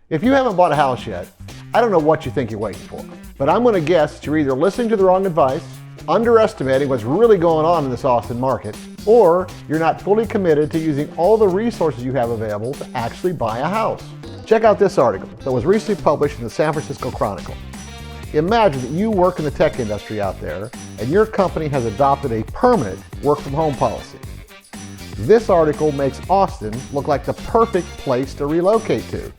If you haven't bought a house yet, I don't know what you think you're waiting for. But I'm going to guess that you're either listening to the wrong advice, underestimating what's really going on in this Austin market, or you're not fully committed to using all the resources you have available to actually buy a house. Check out this article that was recently published in the San Francisco Chronicle. Imagine that you work in the tech industry out there and your company has adopted a permanent work-from-home policy. This article makes Austin look like the perfect place to relocate to.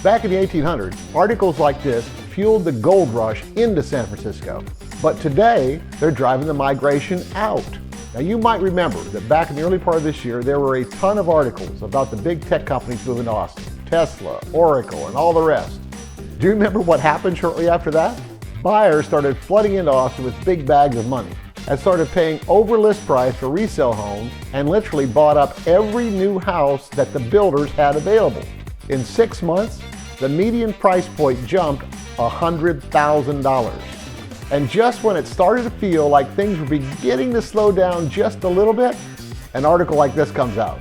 Back in the 1800s, articles like this fueled the gold rush into San Francisco. But today, they're driving the migration out. Now you might remember that back in the early part of this year, there were a ton of articles about the big tech companies moving to Austin. Tesla, Oracle, and all the rest. Do you remember what happened shortly after that? Buyers started flooding into Austin with big bags of money and started paying over list price for resale homes and literally bought up every new house that the builders had available. In 6 months, the median price point jumped $100,000. And just when it started to feel like things were beginning to slow down just a little bit, an article like this comes out.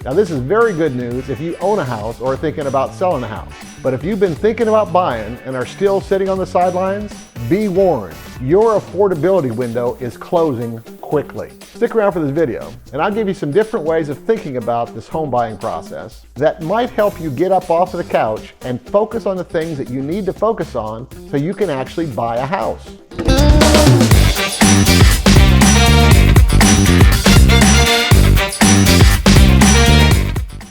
Now this is very good news if you own a house or are thinking about selling a house. But if you've been thinking about buying and are still sitting on the sidelines, be warned, your affordability window is closing quickly. Stick around for this video and I'll give you some different ways of thinking about this home buying process that might help you get up off of the couch and focus on the things that you need to focus on so you can actually buy a house.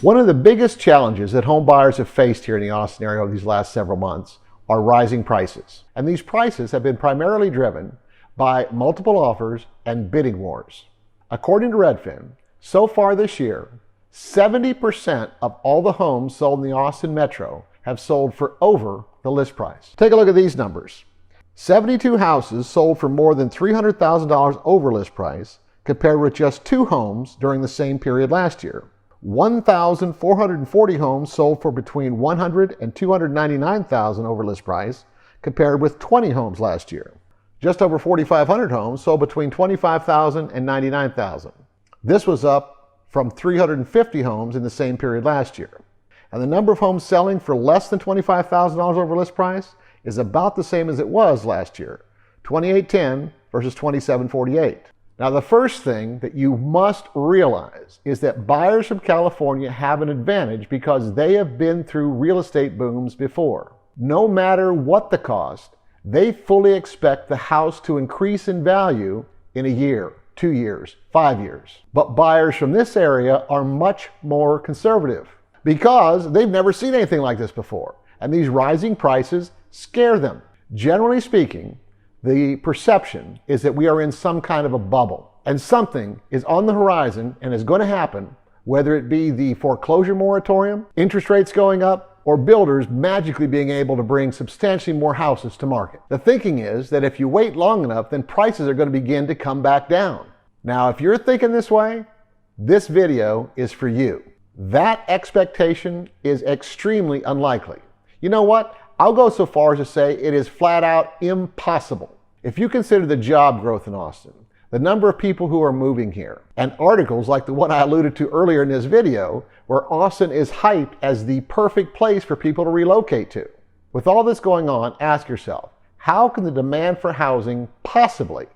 One of the biggest challenges that home buyers have faced here in the Austin area over these last several months are rising prices. And these prices have been primarily driven by multiple offers and bidding wars. According to Redfin, so far this year, 70% of all the homes sold in the Austin metro have sold for over the list price. Take a look at these numbers. 72 houses sold for more than $300,000 over list price, compared with just 2 homes during the same period last year. 1,440 homes sold for between $100,000 and $299,000 over list price, compared with 20 homes last year. Just over 4,500 homes sold between $25,000 and $99,000. This was up from 350 homes in the same period last year. And the number of homes selling for less than $25,000 over list price is about the same as it was last year, 2,810 versus 2,748. Now, the first thing that you must realize is that buyers from California have an advantage because they have been through real estate booms before. No matter what the cost, they fully expect the house to increase in value in a year, 2 years, 5 years. But buyers from this area are much more conservative because they've never seen anything like this before. And these rising prices scare them. Generally speaking, the perception is that we are in some kind of a bubble and something is on the horizon and is going to happen, whether it be the foreclosure moratorium, interest rates going up, or builders magically being able to bring substantially more houses to market. The thinking is that if you wait long enough, then prices are going to begin to come back down. Now, if you're thinking this way, this video is for you. That expectation is extremely unlikely. You know what? I'll go so far as to say it is flat out impossible. If you consider the job growth in Austin, the number of people who are moving here, and articles like the one I alluded to earlier in this video, where Austin is hyped as the perfect place for people to relocate to. With all this going on, ask yourself, how can the demand for housing possibly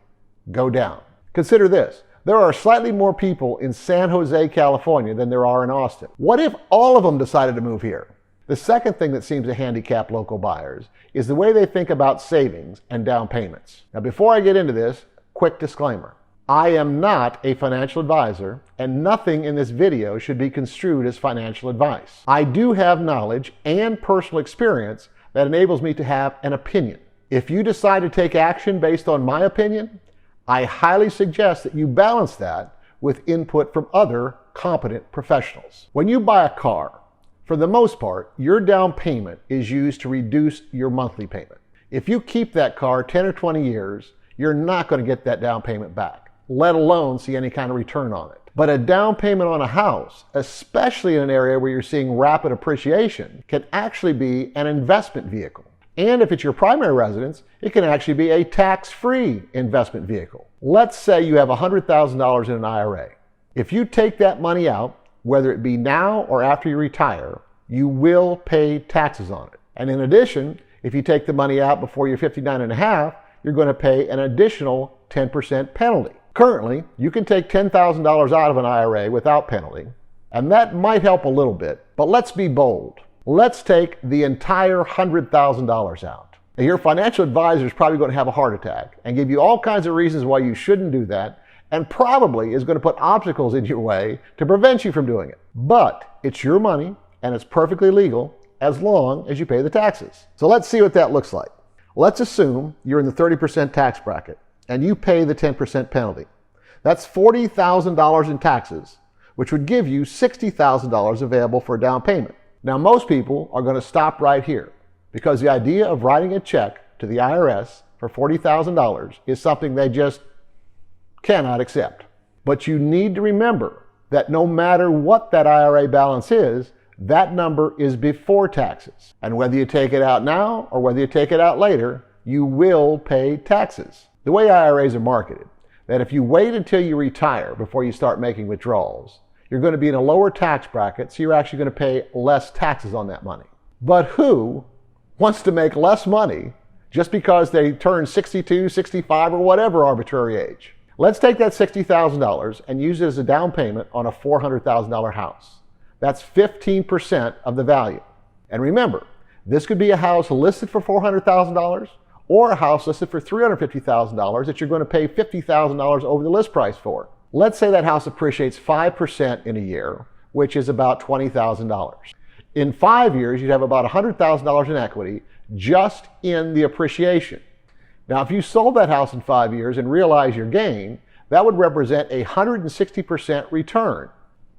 go down? Consider this. There are slightly more people in San Jose, California than there are in Austin. What if all of them decided to move here? The second thing that seems to handicap local buyers is the way they think about savings and down payments. Now, before I get into this, quick disclaimer. I am not a financial advisor, and nothing in this video should be construed as financial advice. I do have knowledge and personal experience that enables me to have an opinion. If you decide to take action based on my opinion, I highly suggest that you balance that with input from other competent professionals. When you buy a car, for the most part, your down payment is used to reduce your monthly payment. If you keep that car 10 or 20 years, you're not going to get that down payment back, let alone see any kind of return on it. But a down payment on a house, especially in an area where you're seeing rapid appreciation, can actually be an investment vehicle. And if it's your primary residence, it can actually be a tax-free investment vehicle. Let's say you have $100,000 in an IRA. If you take that money out, whether it be now or after you retire, you will pay taxes on it. And in addition, if you take the money out before you're 59 and a half, you're going to pay an additional 10% penalty. Currently, you can take $10,000 out of an IRA without penalty, and that might help a little bit, but let's be bold. Let's take the entire $100,000 out. Now, your financial advisor is probably going to have a heart attack and give you all kinds of reasons why you shouldn't do that, and probably is going to put obstacles in your way to prevent you from doing it. But it's your money, and it's perfectly legal as long as you pay the taxes. So let's see what that looks like. Let's assume you're in the 30% tax bracket and you pay the 10% penalty. That's $40,000 in taxes, which would give you $60,000 available for a down payment. Now, most people are going to stop right here because the idea of writing a check to the IRS for $40,000 is something they just cannot accept. But you need to remember that no matter what that IRA balance is, that number is before taxes. And whether you take it out now or whether you take it out later, you will pay taxes. The way IRAs are marketed, that if you wait until you retire before you start making withdrawals, you're going to be in a lower tax bracket, so you're actually going to pay less taxes on that money. But who wants to make less money just because they turn 62, 65, or whatever arbitrary age? Let's take that $60,000 and use it as a down payment on a $400,000 house. That's 15% of the value. And remember, this could be a house listed for $400,000 or a house listed for $350,000 that you're going to pay $50,000 over the list price for. Let's say that house appreciates 5% in a year, which is about $20,000. In 5 years, you'd have about $100,000 in equity just in the appreciation. Now, if you sold that house in 5 years and realized your gain, that would represent a 160% return.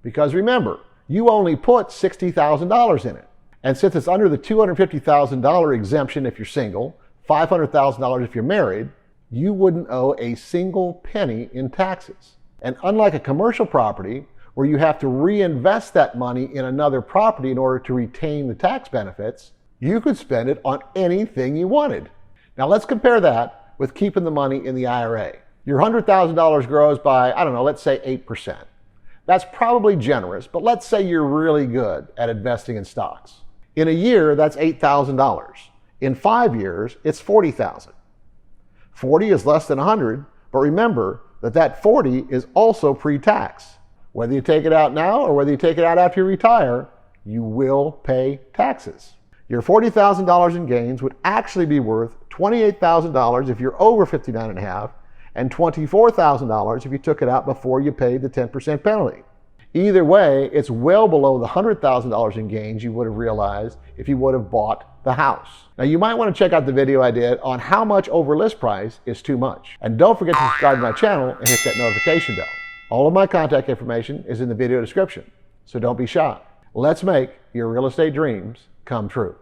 Because remember, you only put $60,000 in it. And since it's under the $250,000 exemption if you're single, $500,000 if you're married, you wouldn't owe a single penny in taxes. And unlike a commercial property, where you have to reinvest that money in another property in order to retain the tax benefits, you could spend it on anything you wanted. Now let's compare that with keeping the money in the IRA. Your $100,000 grows by, let's say 8%. That's probably generous, but let's say you're really good at investing in stocks. In a year, that's $8,000. In 5 years, it's $40,000. 40 is less than 100, but remember that 40 is also pre-tax. Whether you take it out now or whether you take it out after you retire, you will pay taxes. Your $40,000 in gains would actually be worth $28,000 if you're over 59 and a half, and $24,000 if you took it out before you paid the 10% penalty. Either way, it's well below the $100,000 in gains you would have realized if you would have bought the house. Now, you might want to check out the video I did on how much over list price is too much. And don't forget to subscribe to my channel and hit that notification bell. All of my contact information is in the video description, so don't be shy. Let's make your real estate dreams come true.